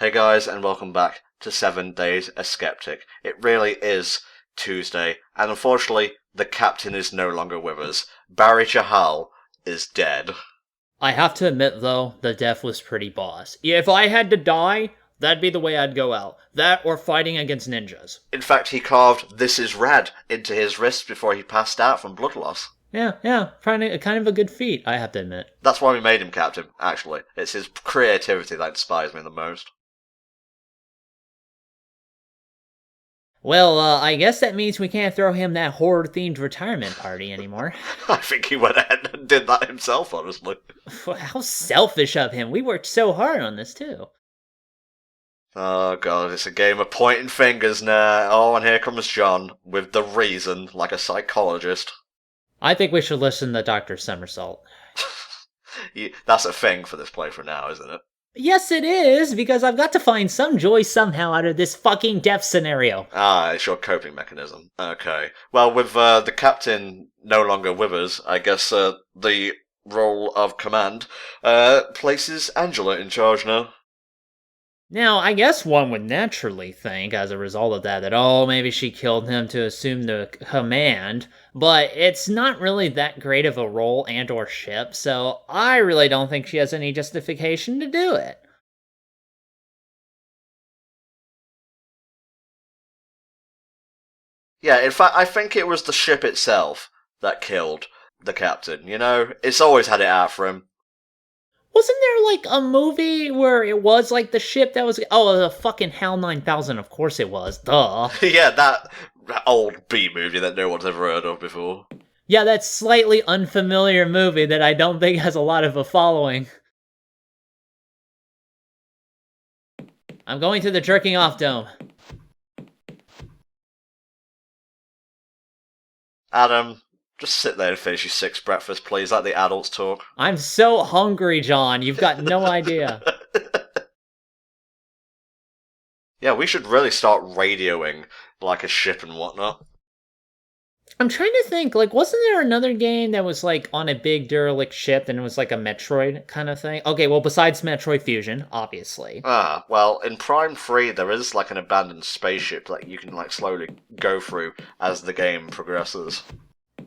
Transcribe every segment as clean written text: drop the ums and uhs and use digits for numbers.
Hey guys, and welcome back to 7 Days a Skeptic. It really is Tuesday, and unfortunately, the captain is no longer with us. Barry Chahal is dead. I have to admit, though, the death was pretty boss. If I had to die, that'd be the way I'd go out. That or fighting against ninjas. In fact, he carved "This is Rad" into his wrist before he passed out from blood loss. Yeah, kind of a good feat, I have to admit. That's why we made him captain, actually. It's his creativity that inspires me the most. Well, I guess that means we can't throw him that horror-themed retirement party anymore. I think he went ahead and did that himself, honestly. How selfish of him. We worked so hard on this, too. Oh god, it's a game of pointing fingers now. Oh, and here comes John, with the reason, like a psychologist. I think we should listen to Dr. Somersault. That's a thing for this playthrough now, isn't it? Yes, it is, because I've got to find some joy somehow out of this fucking death scenario. Ah, it's your coping mechanism. Okay. Well, with the captain no longer with us, I guess the role of command places Angela in charge now. Now, I guess one would naturally think, as a result of that, oh, maybe she killed him to assume the command, but it's not really that great of a role and or ship, so I really don't think she has any justification to do it. Yeah, in fact, I think it was the ship itself that killed the captain, you know? It's always had it out for him. Wasn't there, like, a movie where it was, like, the ship that was... Oh, the fucking HAL 9000, of course it was. Duh. Yeah, that old B-movie that no one's ever heard of before. Yeah, that slightly unfamiliar movie that I don't think has a lot of a following. I'm going to the jerking off dome. Adam, just sit there and finish your 6 breakfast, please. Let the adults talk. I'm so hungry, John. You've got no idea. Yeah, we should really start radioing like a ship and whatnot. I'm trying to think, like, wasn't there another game that was, like, on a big derelict ship and it was, like, a Metroid kind of thing? Okay, well, besides Metroid Fusion, obviously. Ah, well, in Prime 3, there is, like, an abandoned spaceship that you can, like, slowly go through as the game progresses.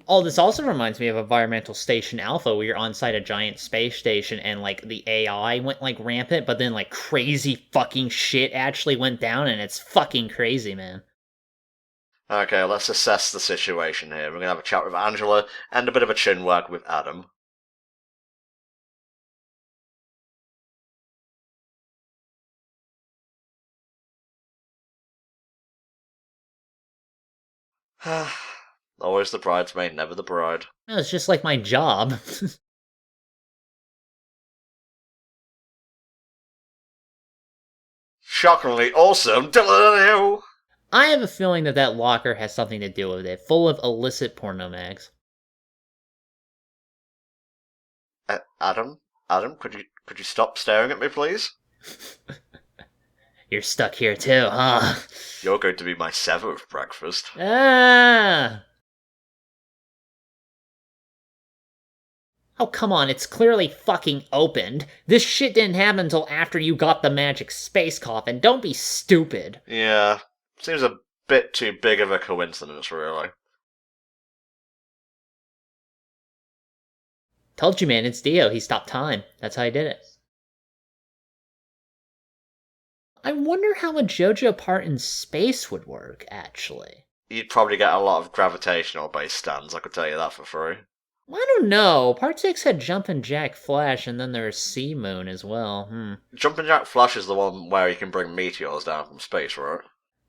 Oh, this also reminds me of Environmental Station Alpha, where you're on site a giant space station and, like, the AI went, like, rampant, but then, like, crazy fucking shit actually went down, and it's fucking crazy, man. Okay, let's assess the situation here. We're gonna have a chat with Angela and a bit of a chin wag with Adam. Always the bridesmaid, never the bride. No, it's just like my job. Shockingly awesome! I have a feeling that that locker has something to do with it, full of illicit porno mags. Adam? Adam, could you stop staring at me, please? You're stuck here too, huh? You're going to be my 7th breakfast. Ah! Oh, come on, it's clearly fucking opened. This shit didn't happen until after you got the magic space coffin. Don't be stupid. Yeah, seems a bit too big of a coincidence, really. Told you, man, it's Dio. He stopped time. That's how he did it. I wonder how a JoJo part in space would work, actually. You'd probably get a lot of gravitational-based stands, I could tell you that for free. I don't know. Part 6 had Jumpin' Jack Flash, and then there's Sea Moon as well. Jumpin' Jack Flash is the one where you can bring meteors down from space, right?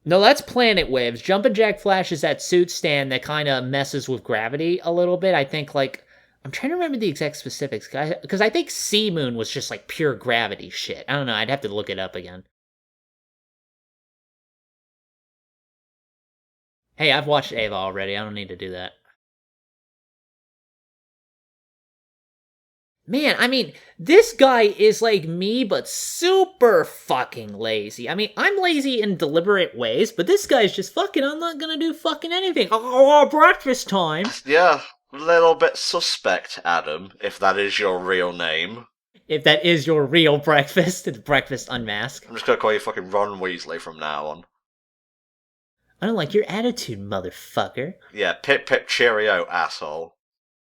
No, that's Planet Waves. Jumpin' Jack Flash is that suit stand that kind of messes with gravity a little bit. I think, like... I'm trying to remember the exact specifics, because I think Sea Moon was just, like, pure gravity shit. I don't know. I'd have to look it up again. Hey, I've watched Ava already. I don't need to do that. Man, I mean, this guy is like me, but super fucking lazy. I mean, I'm lazy in deliberate ways, but this guy's just fucking, I'm not gonna do fucking anything. Oh, breakfast time. Yeah, a little bit suspect, Adam, if that is your real name. If that is your real breakfast, it's breakfast unmasked. I'm just gonna call you fucking Ron Weasley from now on. I don't like your attitude, motherfucker. Yeah, pip pip cheerio, asshole.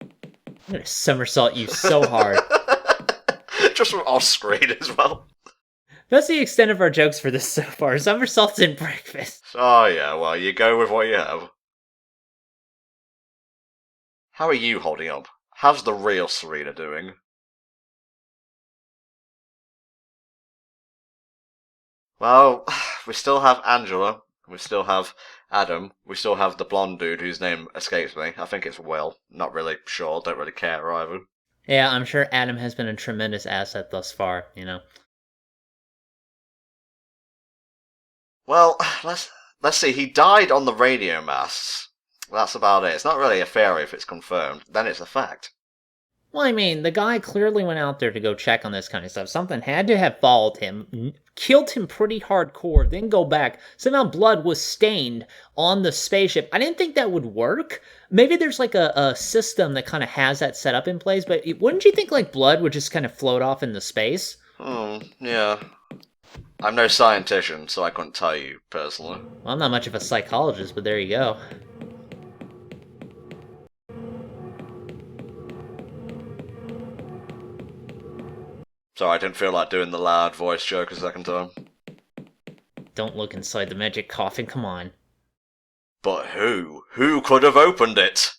I'm gonna somersault you so hard. Just from off screen as well. That's the extent of our jokes for this so far. Somersaults and breakfast. Oh yeah, well, you go with what you have. How are you holding up? How's the real Serena doing? Well, we still have Angela, we still have Adam, we still have the blonde dude whose name escapes me. I think it's Will. Not really sure, don't really care either. Yeah, I'm sure Adam has been a tremendous asset thus far, you know. Well, let's see. He died on the radio masts. That's about it. It's not really a theory if it's confirmed. Then it's a fact. Well, I mean, the guy clearly went out there to go check on this kind of stuff. Something had to have followed him, killed him pretty hardcore, then go back. Somehow blood was stained on the spaceship. I didn't think that would work. Maybe there's like a system that kind of has that set up in place, but wouldn't you think like blood would just kind of float off into space? Yeah. I'm no scientician, so I couldn't tell you personally. Well, I'm not much of a psychologist, but there you go. Sorry, I didn't feel like doing the loud voice joke a second time. Don't look inside the magic coffin, come on. But who? Who could have opened it?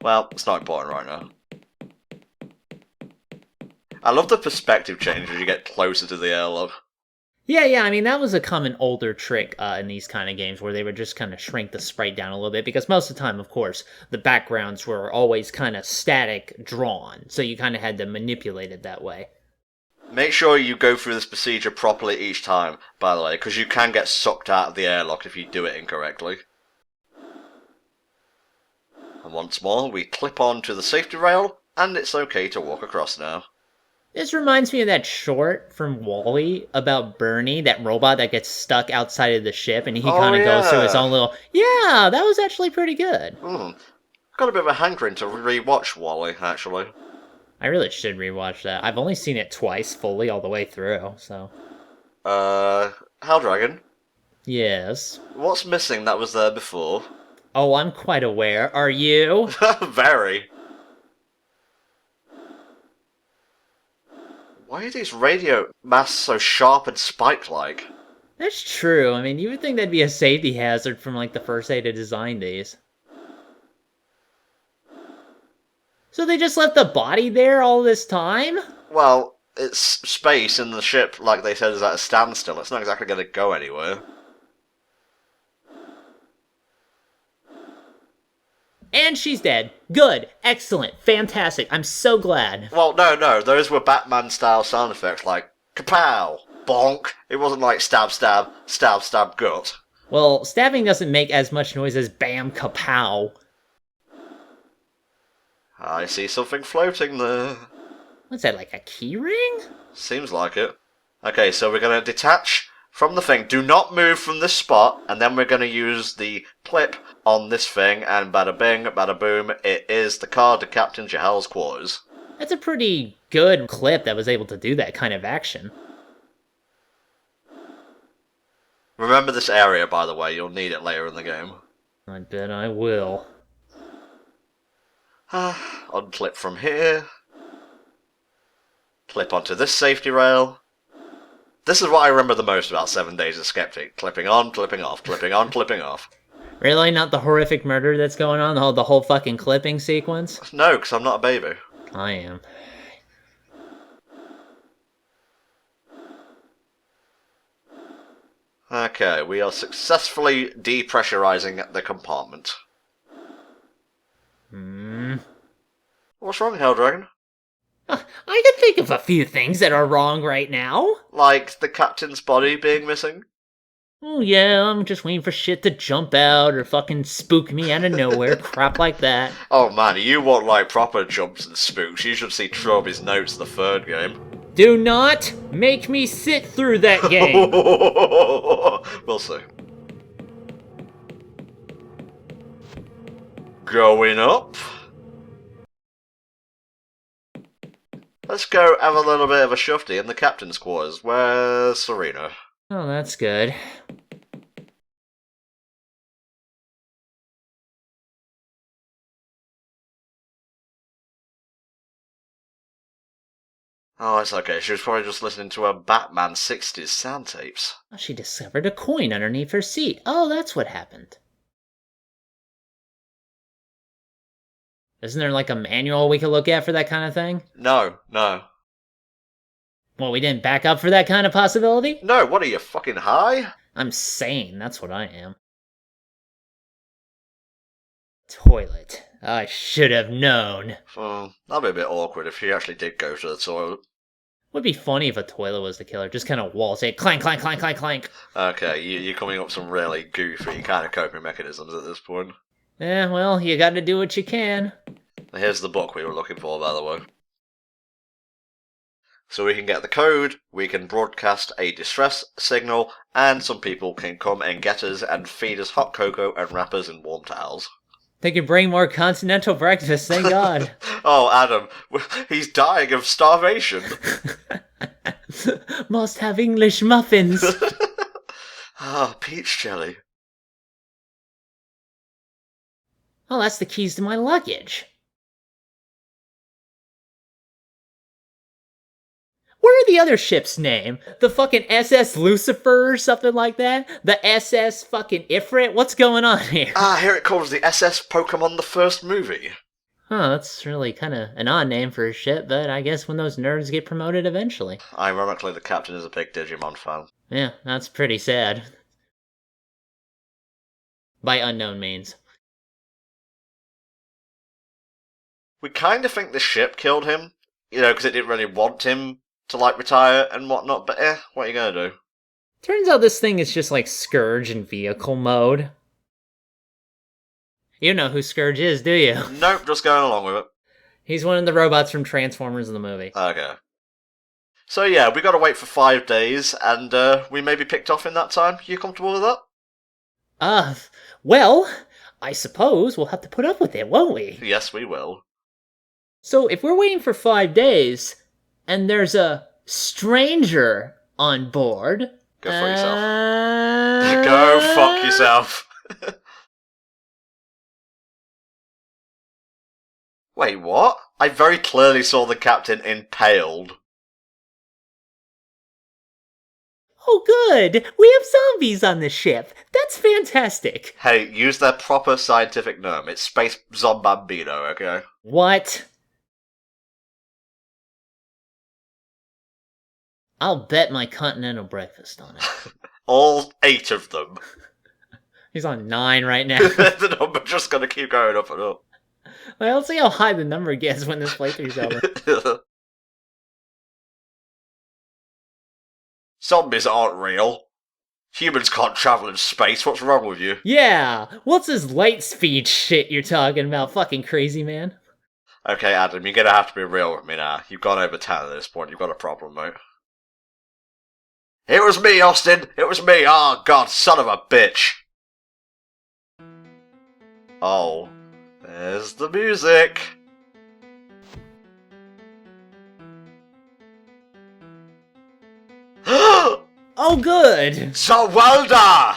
Well, it's not important right now. I love the perspective change as you get closer to the airlock. Yeah, I mean, that was a common older trick in these kind of games where they would just kind of shrink the sprite down a little bit because most of the time, of course, the backgrounds were always kind of static drawn, so you kind of had to manipulate it that way. Make sure you go through this procedure properly each time, by the way, because you can get sucked out of the airlock if you do it incorrectly. And once more, we clip onto the safety rail, and it's okay to walk across now. This reminds me of that short from WALL-E about Bernie, that robot that gets stuck outside of the ship, and he kind of goes through his own little... Yeah, that was actually pretty good. Got a bit of a hankering to re-watch WALL-E, actually. I really should rewatch that. I've only seen it twice fully all the way through, so... Hell Dragon? Yes. What's missing that was there before? Oh, I'm quite aware. Are you? Very. Why are these radio masts so sharp and spike-like? That's true. I mean, you would think that'd be a safety hazard from, like, the first day to design these. So they just left the body there all this time? Well, it's space and the ship, like they said, is at a standstill. It's not exactly going to go anywhere. And she's dead. Good. Excellent. Fantastic. I'm so glad. Well, no. Those were Batman-style sound effects, like kapow, bonk. It wasn't like stab, stab, stab, stab, gut. Well, stabbing doesn't make as much noise as bam, kapow. I see something floating there. What's that, like a key ring? Seems like it. Okay, so we're going to detach from the thing. Do not move from this spot, and then we're going to use the clip on this thing, and bada bing, bada boom, it is the car to Captain Jahel's quarters. That's a pretty good clip that was able to do that kind of action. Remember this area, by the way, you'll need it later in the game. I bet I will. Unclip from here. Clip onto this safety rail. This is what I remember the most about 7 Days of Skeptic. Clipping on, clipping off, clipping on, clipping off. Really? Not the horrific murder that's going on? The whole fucking clipping sequence? No, because I'm not a baby. I am. Okay, we are successfully depressurizing the compartment. What's wrong, Helldragon? I can think of a few things that are wrong right now. Like the captain's body being missing? Oh yeah, I'm just waiting for shit to jump out or fucking spook me out of nowhere, crap like that. Oh man, you want like proper jumps and spooks. You should see Troby's notes the third game. Do not make me sit through that game. We'll see. Going up. Let's go have a little bit of a shufty in the captain's quarters. Where's Serena? Oh, that's good. Oh, it's okay. She was probably just listening to her Batman 60s sound tapes. Oh, she discovered a coin underneath her seat. Oh, that's what happened. Isn't there like a manual we could look at for that kind of thing? No. Well, we didn't back up for that kind of possibility? No, what are you, fucking high? I'm sane, that's what I am. Toilet. I should have known. That'd be a bit awkward if she actually did go to the toilet. Would be funny if a toilet was the killer. Just kind of walls it. Clank, clank, clank, clank, clank. Okay, you're coming up with some really goofy kind of coping mechanisms at this point. Yeah, well, you gotta do what you can. Here's the book we were looking for, by the way. So we can get the code, we can broadcast a distress signal, and some people can come and get us and feed us hot cocoa and wrap us in warm towels. They can bring more continental breakfast, thank God. Oh, Adam, he's dying of starvation. Must have English muffins. Peach jelly. Oh, that's the keys to my luggage. What are the other ship's name? The fucking SS Lucifer or something like that? The SS fucking Ifrit? What's going on here? Here it comes, the SS Pokemon the first movie. Huh, that's really kind of an odd name for a ship, but I guess when those nerds get promoted eventually. Ironically, the captain is a big Digimon fan. Yeah, that's pretty sad. By unknown means. We kind of think the ship killed him, because it didn't really want him to, retire and whatnot, but what are you gonna do? Turns out this thing is just like Scourge in vehicle mode. You know who Scourge is, do you? Nope, just going along with it. He's one of the robots from Transformers in the movie. Okay. So yeah, we gotta wait for 5 days, and we may be picked off in that time. You comfortable with that? Well, I suppose we'll have to put up with it, won't we? Yes, we will. So if we're waiting for 5 days, and there's a stranger on board... Go fuck yourself. Go fuck yourself. Wait, what? I very clearly saw the captain impaled. Oh good! We have zombies on the ship! That's fantastic! Hey, use their proper scientific name. It's Space Zombambino, okay? What? I'll bet my continental breakfast on it. All 8 of them. He's on 9 right now. The number's just gonna keep going up and up. Well, let's see how high the number gets when this playthrough's over. Zombies aren't real. Humans can't travel in space. What's wrong with you? Yeah! What's this light speed shit you're talking about, fucking crazy man? Okay, Adam, you're gonna have to be real with me now. You've gone over 10 at this point. You've got a problem, mate. It was me, Austin! It was me! Oh, God, son of a bitch! Oh. There's the music! Oh, good! So well done!